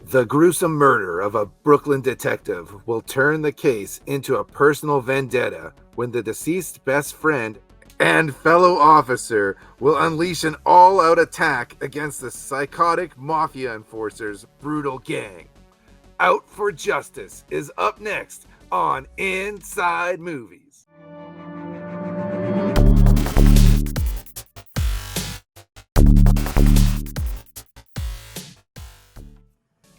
The gruesome murder of a Brooklyn detective will turn the case into a personal vendetta when the deceased's best friend and fellow officer will unleash an all-out attack against the psychotic mafia enforcer's brutal gang. Out for Justice is up next on Inside Movies.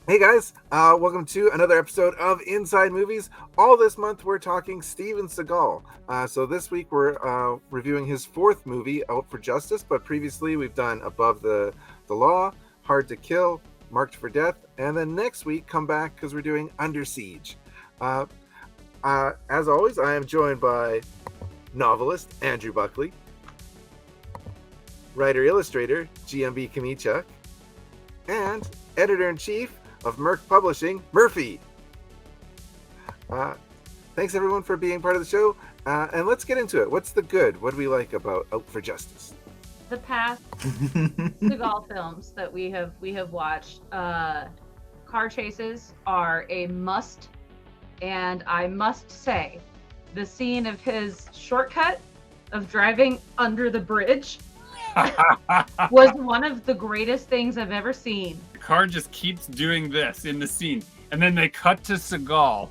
Hey guys, welcome to another episode of Inside Movies. All this month we're talking Steven Seagal. So this week we're reviewing his fourth movie, Out for Justice, but previously we've done Above the Law, Hard to Kill, Marked for Death, and then next week come back because we're doing Under Siege. As always, I am joined by novelist Andrew Buckley, writer-illustrator GMB CHOMICHUK, and editor-in-chief of Merc Publishing, Murphey. Thanks everyone for being part of the show, and let's get into it. What's the good? What do we like about Out for Justice? The past Seagal films that we have watched, car chases are a must, and I must say, the scene of his shortcut of driving under the bridge was one of the greatest things I've ever seen. The car just keeps doing this in the scene, and then they cut to Seagal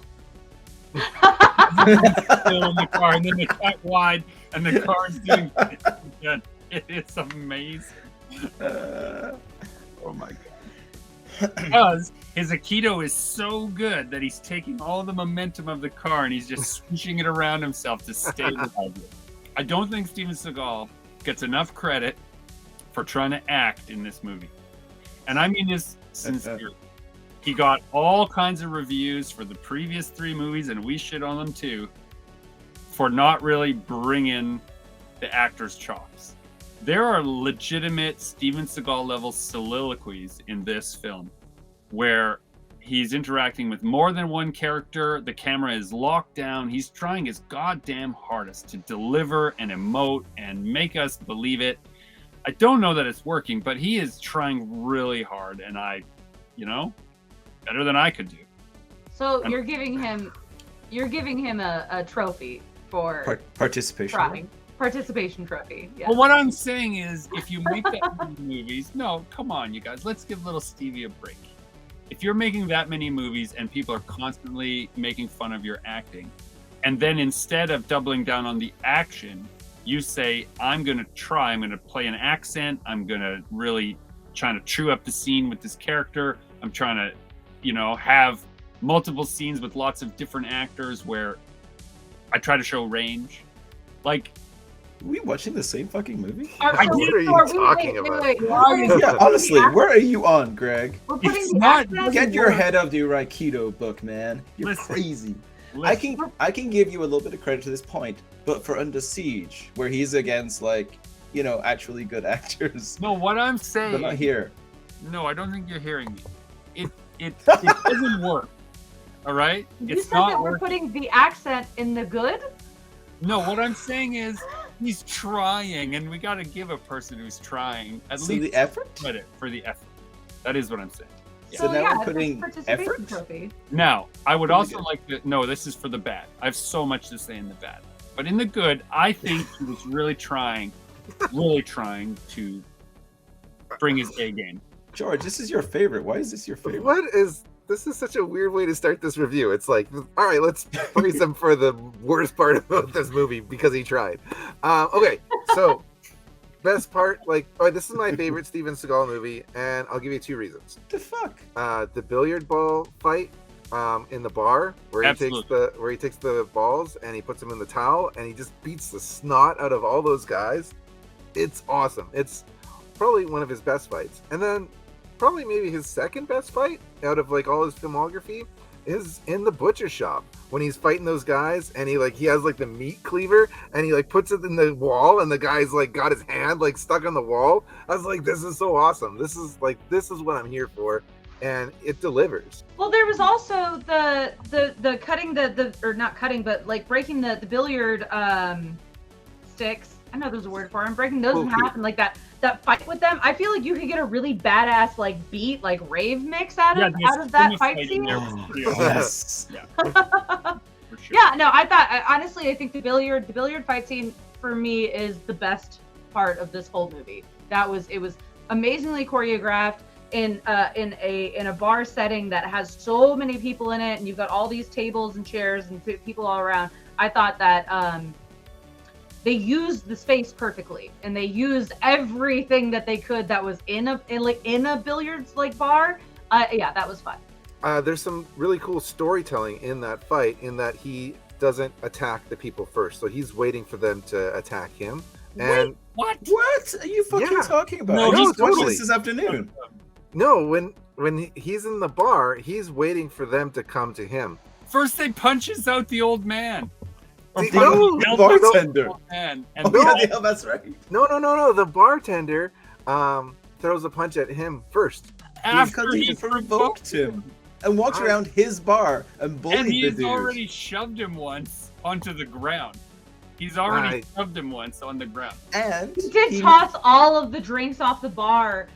still in the car, and then they cut wide, and the car is doing it. It's amazing. Oh my god! Because his Aikido is so good that he's taking all the momentum of the car and he's just swishing it around himself to stay alive. I don't think Steven Seagal gets enough credit for trying to act in this movie. And I mean this sincerely. He got all kinds of reviews for the previous three movies, and we shit on them too, for not really bringing the actor's chops. There are legitimate Steven Seagal level soliloquies in this film where he's interacting with more than one character. The camera is locked down. He's trying his goddamn hardest to deliver and emote and make us believe it. I don't know that it's working, but he is trying really hard, and better than I could do. So you're giving him a trophy for participation. trying. Participation trophy. Yeah. Well, what I'm saying is, if you make that many movies, no, come on, you guys, let's give little Stevie a break. If you're making that many movies and people are constantly making fun of your acting, and then instead of doubling down on the action, you say, I'm going to play an accent, I'm going to really trying to chew up the scene with this character, I'm trying to, have multiple scenes with lots of different actors where I try to show range. Like, are we watching the same fucking movie? What are you talking about? Yeah, honestly, where are you on, Greg? It's not. Get your head out of your Aikido book, man. You're crazy. I can give you a little bit of credit to this point, but for Under Siege, where he's against actually good actors. No, what I'm saying. But not here. No, I don't think you're hearing me. It doesn't work. All right? You said that we're putting the accent in the good? No, what I'm saying is he's trying, and we got to give a person who's trying at least the effort credit for the effort. That is what I'm saying. Yeah. So now we're putting effort. Trophy. Now, I would also like to. No, this is for the bad. I have so much to say in the bad, but in the good, I think he was really trying to bring his A game. George, this is your favorite. Why is this your favorite? This is such a weird way to start this review. It's like, all right, let's praise him for the worst part about this movie because he tried. Okay, so best part, this is my favorite Steven Seagal movie, and I'll give you two reasons. The fuck? The billiard ball fight in the bar where he takes the balls and he puts them in the towel and he just beats the snot out of all those guys. It's awesome. It's probably one of his best fights, and then probably maybe his second best fight out of all his filmography is in the butcher shop when he's fighting those guys and he has the meat cleaver and he puts it in the wall and the guy's got his hand stuck on the wall. I was like, this is so awesome. This is what I'm here for, and it delivers. Well, there was also the cutting or not cutting, but breaking the billiard sticks I know there's a word for it. I'm breaking those in half, and like that fight with them. I feel like you could get a really badass like beat, like rave mix out of that fight scene. Yes. Yeah. For sure. Yeah, no, I thought honestly, I think the billiard fight scene for me is the best part of this whole movie. It was amazingly choreographed in a bar setting that has so many people in it, and you've got all these tables and chairs and people all around. I thought that they used the space perfectly, and they used everything that they could that was in a billiards like bar. Yeah, that was fun. There's some really cool storytelling in that fight, in that he doesn't attack the people first, so he's waiting for them to attack him. And Wait, What are you fucking talking about? No, I he's just watched totally- this afternoon. no, when he's in the bar, he's waiting for them to come to him. First they punches out the old man. Or See, punches no, the bartender. old man, and Oh, yeah, that's right. No. The bartender throws a punch at him first. after Because he he provoked him and walked around his bar and bullied and the he's dude. already shoved him once onto the ground. He's already shoved him once on the ground. And He did toss all of the drinks off the bar.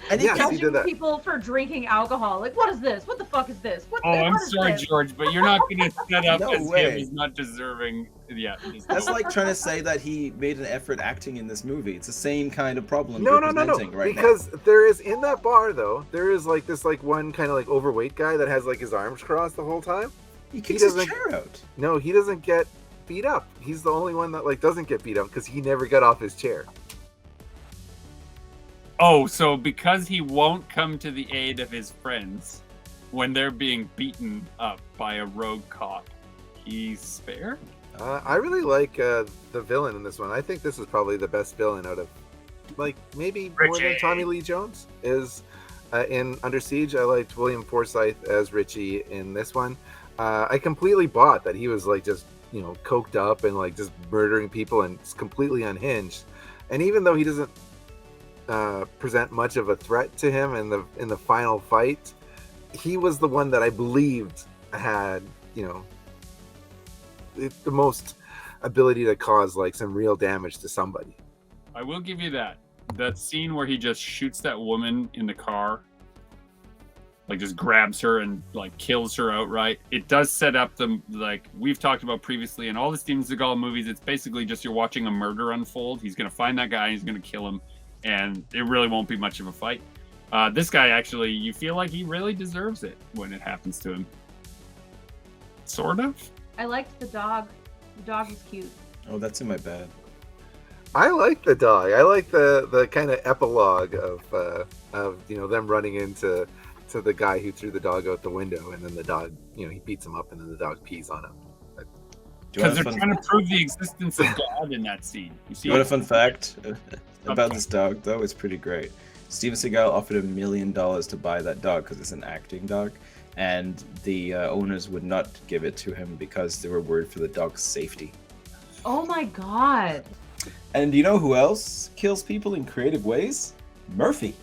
And he Yes, he Judging did that. people for drinking alcohol. Like, what is this? What the fuck is this? I'm what is sorry, this? George, but you're not going to set up No as way. him. He's not deserving. Yeah. That's like trying to say that he made an effort acting in this movie. It's the same kind of problem No. you're presenting right Because there is in that bar though, there is like this like one kind of like overweight guy that has like his arms crossed the whole time. now. He kicks his doesn't- chair out. No, he doesn't get beat up. He's the only one that like doesn't get beat up because he never got off his chair. Oh, so because he won't come to the aid of his friends when they're being beaten up by a rogue cop, he's fair? I really like the villain in this one. I think this is probably the best villain out of, like, maybe more than Richie. Tommy Lee Jones is in Under Siege. I liked William Forsythe as Richie in this one. I completely bought that he was like just, you know, coked up and like just murdering people and it's completely unhinged. And even though he doesn't present much of a threat to him in the final fight, he was the one that I believed had, you know, the most ability to cause like some real damage to somebody. I will give you that. That scene where he just shoots that woman in the car, like just grabs her and like kills her outright. It does set up the, like we've talked about previously in all the Steven Seagal movies, it's basically just you're watching a murder unfold. He's going to find that guy and he's going to kill him, and it really won't be much of a fight. This guy actually, you feel like he really deserves it when it happens to him. Sort of. I liked the dog. The dog was cute. Oh, that's in my bad. I like the dog. I like the kind of epilogue of you know them running into the guy who threw the dog out the window, and then the dog, you know, he beats him up, and then the dog pees on him. Do you Because want they're a fun, trying to prove the existence of God in that scene. You see, you want a fun fact about this dog, though? It's pretty great. Steven Seagal offered $1 million to buy that dog because it's an acting dog, and the owners would not give it to him because they were worried for the dog's safety. Oh my god. And do you know who else kills people in creative ways? Murphy.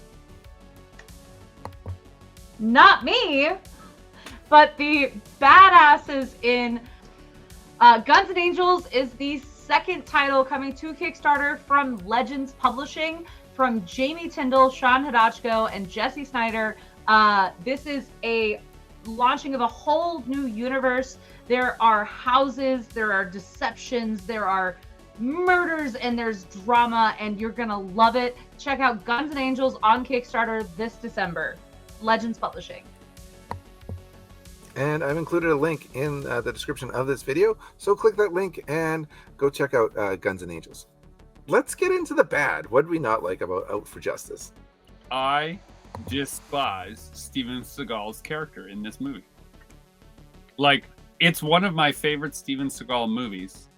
Not me, but the badasses in Guns N' Angels is the second title coming to Kickstarter from Legends Publishing, from Jamie Tyndall, Sean Hidachko, and Jesse Snyder. This is a launching of a whole new universe. There are houses, there are deceptions, there are murders, and there's drama, and you're gonna love it. Check out Guns N' Angels on Kickstarter this December. Legends Publishing. And I've included a link in the description of this video, so click that link and go check out Guns N' Angels. Let's get into the bad. What did we not like about Out for Justice? I despise Steven Seagal's character in this movie. Like, it's one of my favorite Steven Seagal movies.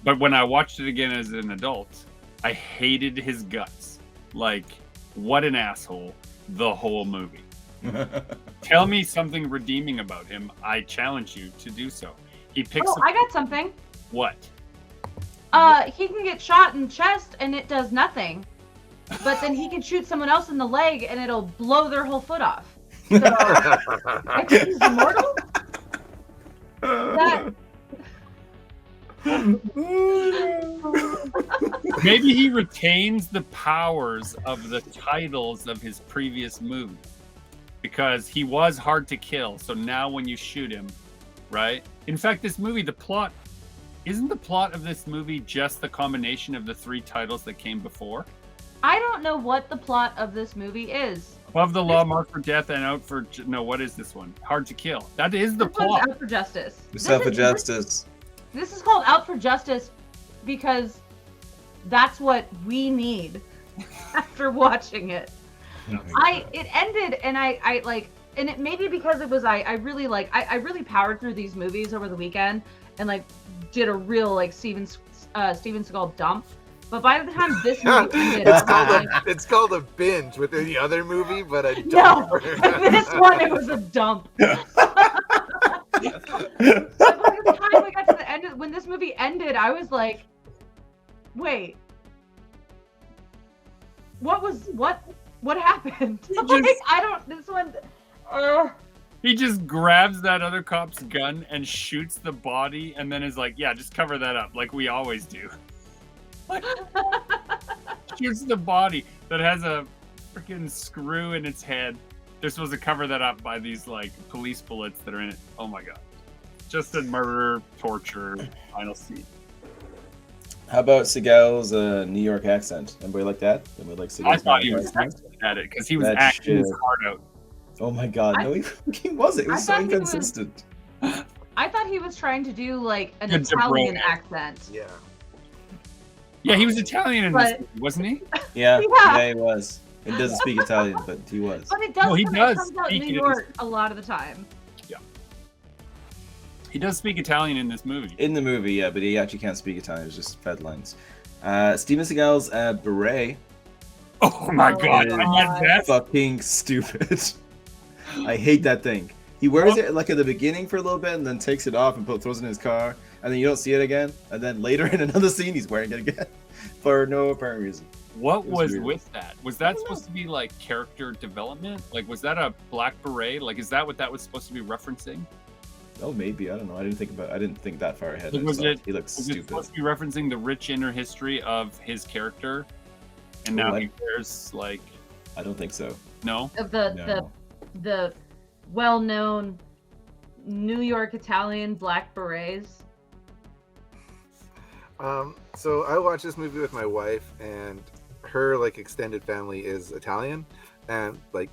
But when I watched it again as an adult, I hated his guts. Like, what an asshole the whole movie. Tell me something redeeming about him. I challenge you to do so. He picks I got something. What? He can get shot in the chest and it does nothing. But then he can shoot someone else in the leg and it'll blow their whole foot off. So, I think he's immortal? Maybe he retains the powers of the titles of his previous movie because he was hard to kill. So now when you shoot him, right? In fact, this movie, isn't the plot of this movie just the combination of the 3 titles that came before? I don't know what the plot of this movie is. Above the law, marked for death, and out for... No, what is this one? Hard to kill. That is the plot. Out for Justice. Out for Justice. This is called Out for Justice because that's what we need after watching it. It ended, and I like, and it maybe because it was I really powered through these movies over the weekend and like did a real like Steven Seagal dump. But by the time this movie ended, it's called a binge with any other movie, but a dump. No, this one it was a dump. But by the time we got to the end, when this movie ended, I was like, "Wait, what happened?" This one. He just grabs that other cop's gun and shoots the body, and then is like, "Yeah, just cover that up, like we always do." Like, shoots the body that has a freaking screw in its head. They're supposed to cover that up by these like police bullets that are in it. Oh my god! Just a murder, torture, final scene. How about Seagal's New York accent? Anybody like that? Anybody like Seagal's I thought he was excellent at it because he was acting his heart out. Oh my god, no, he wasn't. It was so inconsistent. I thought he was trying to do like an Italian accent. Yeah. Yeah, he was Italian in this movie, wasn't he? Yeah, he was. He doesn't speak Italian, but he was. But it does. No, he does comes out in speak New York a lot of the time. Yeah. He does speak Italian in this movie. In the movie, yeah, but he actually can't speak Italian. It's just fed lines. Steven Seagal's beret. Oh my god! That's fucking stupid. I hate that thing. He wears it like at the beginning for a little bit and then takes it off and throws it in his car, and then you don't see it again, and then later in another scene he's wearing it again for no apparent reason. What was with that? Was that supposed to be like character development? Like, was that a black beret? Like, is that what that was supposed to be referencing? Oh, maybe. I don't know. I didn't think that far ahead. Like, He looks stupid. Was it supposed to be referencing the rich inner history of his character? And now he wears like... I don't think so. No? Of the well-known New York Italian black berets. So I watched this movie with my wife, and her like extended family is Italian, and like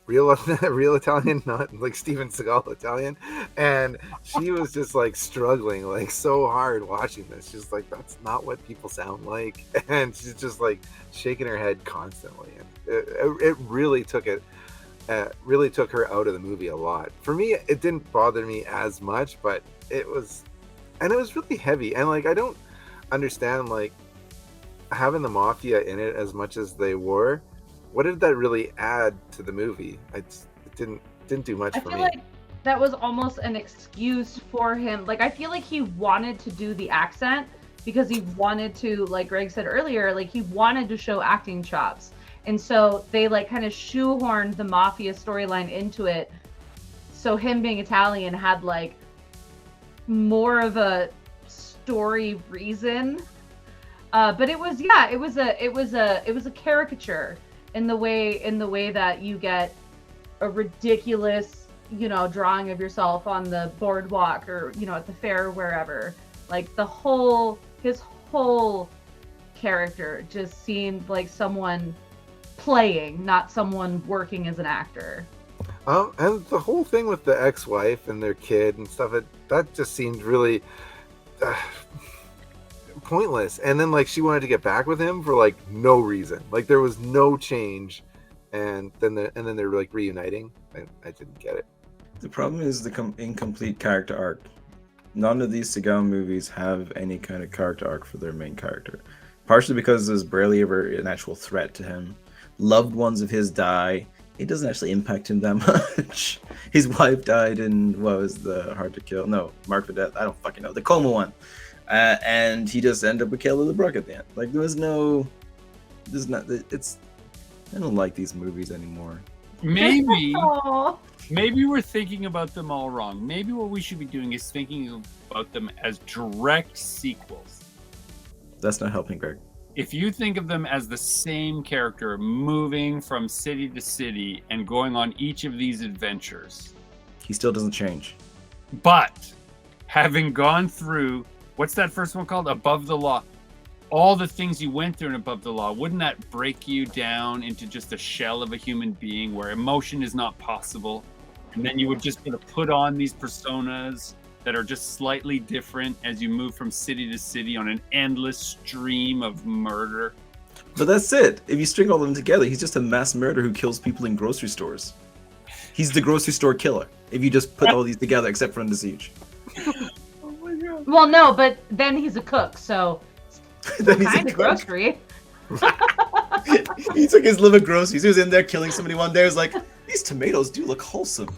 real Italian, not like Steven Seagal Italian, and she was just like struggling like so hard watching this. She's like, that's not what people sound like, and she's just like shaking her head constantly, and it really took her out of the movie a lot. For me, it didn't bother me as much, but it was really heavy, and like I don't understand like having the mafia in it as much as they were. What did that really add to the movie? It didn't do much for me. I feel like that was almost an excuse for him. Like I feel like he wanted to do the accent because he wanted to, like Greg said earlier, like he wanted to show acting chops. And so they like kind of shoehorned the mafia storyline into it. So him being Italian had like more of a story reason. But it was a caricature in the way that you get a ridiculous, drawing of yourself on the boardwalk or, at the fair or wherever. Like his whole character just seemed like someone playing, not someone working as an actor. And the whole thing with the ex-wife and their kid and stuff, that just seemed really pointless. And then like she wanted to get back with him for like no reason. Like there was no change, and then they're like reuniting. I didn't get it. The problem is the incomplete character arc. None of these Seagal movies have any kind of character arc for their main character. Partially because there's barely ever an actual threat to him. Loved ones of his die. It doesn't actually impact him that much. His wife died in, what was the Hard to Kill? No, Mark for Death. I don't fucking know. The coma one. And he just ended up with Kelly LeBrook at the end. Like, I don't like these movies anymore. Maybe Maybe we're thinking about them all wrong. Maybe what we should be doing is thinking about them as direct sequels. That's not helping, Greg. If you think of them as the same character moving from city to city and going on each of these adventures, he still doesn't change. But having gone through, what's that first one called? Above the Law. All the things you went through in Above the Law, wouldn't that break you down into just a shell of a human being where emotion is not possible? And then you would just sort of put on these personas that are just slightly different as you move from city to city on an endless stream of murder. But that's it. If you string all of them together, he's just a mass murderer who kills people in grocery stores. He's the grocery store killer. If you just put all these together, except for Under Siege. Oh my God. Well, no, but then he's a cook, so Then he's kind of grocery. He took his liver groceries. He was in there killing somebody one day. He was like, these tomatoes do look wholesome.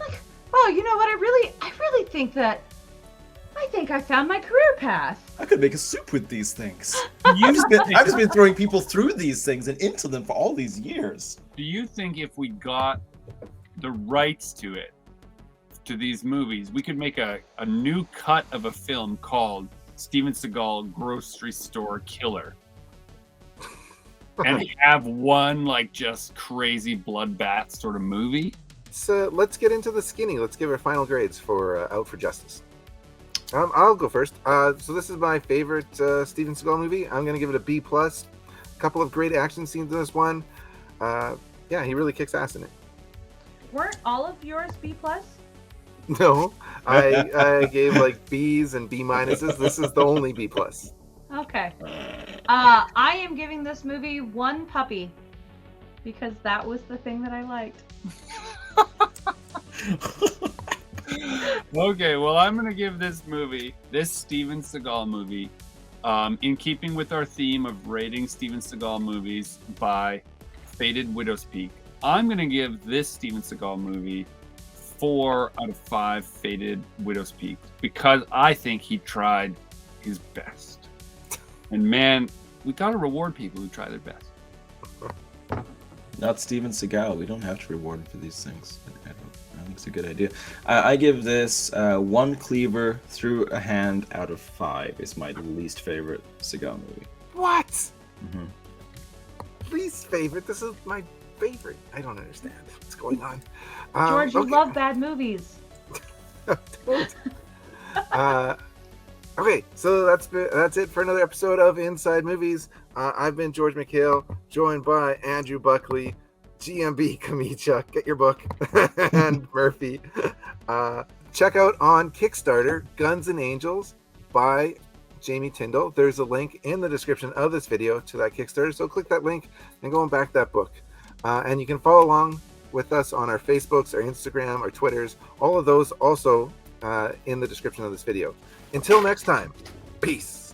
Oh, you know what? I really think that I think I found my career path. I could make a soup with these things. I've just been throwing people through these things and into them for all these years. Do you think if we got the rights to these movies, we could make a new cut of a film called Steven Seagal Grocery Store Killer? And have one like just crazy bloodbath sort of movie? So let's get into the skinny. Let's give our final grades for Out for Justice. I'll go first. So this is my favorite Steven Seagal movie. I'm going to give it a B+. A couple of great action scenes in this one. Yeah, he really kicks ass in it. Weren't all of yours B+? No, I gave like B's and B-. This is the only B+. Okay. I am giving this movie 1 puppy because that was the thing that I liked. Okay, well, I'm going to give this Steven Seagal movie, in keeping with our theme of rating Steven Seagal movies by Faded Widow's Peak, I'm going to give this Steven Seagal movie 4 out of 5 Faded Widow's Peak because I think he tried his best. And man, we got to reward people who try their best. Not Steven Seagal. We don't have to reward him for these things. I think it's a good idea. I give this 1 cleaver through a hand out of 5. It's my least favorite Seagal movie. What? Mm-hmm. Least favorite? This is my favorite. I don't understand what's going on. George, you okay. love bad movies. Okay, so that's it for another episode of Inside Movies. I've been George Michail, joined by Andrew Buckley, GMB CHOMICHUK, get your book, and Murphey. Check out on Kickstarter, Guns and Angels by Jamie Tyndall. There's a link in the description of this video to that Kickstarter, so click that link and go and back that book. And you can follow along with us on our Facebooks, our Instagram, our Twitters, all of those also in the description of this video. Until next time, peace.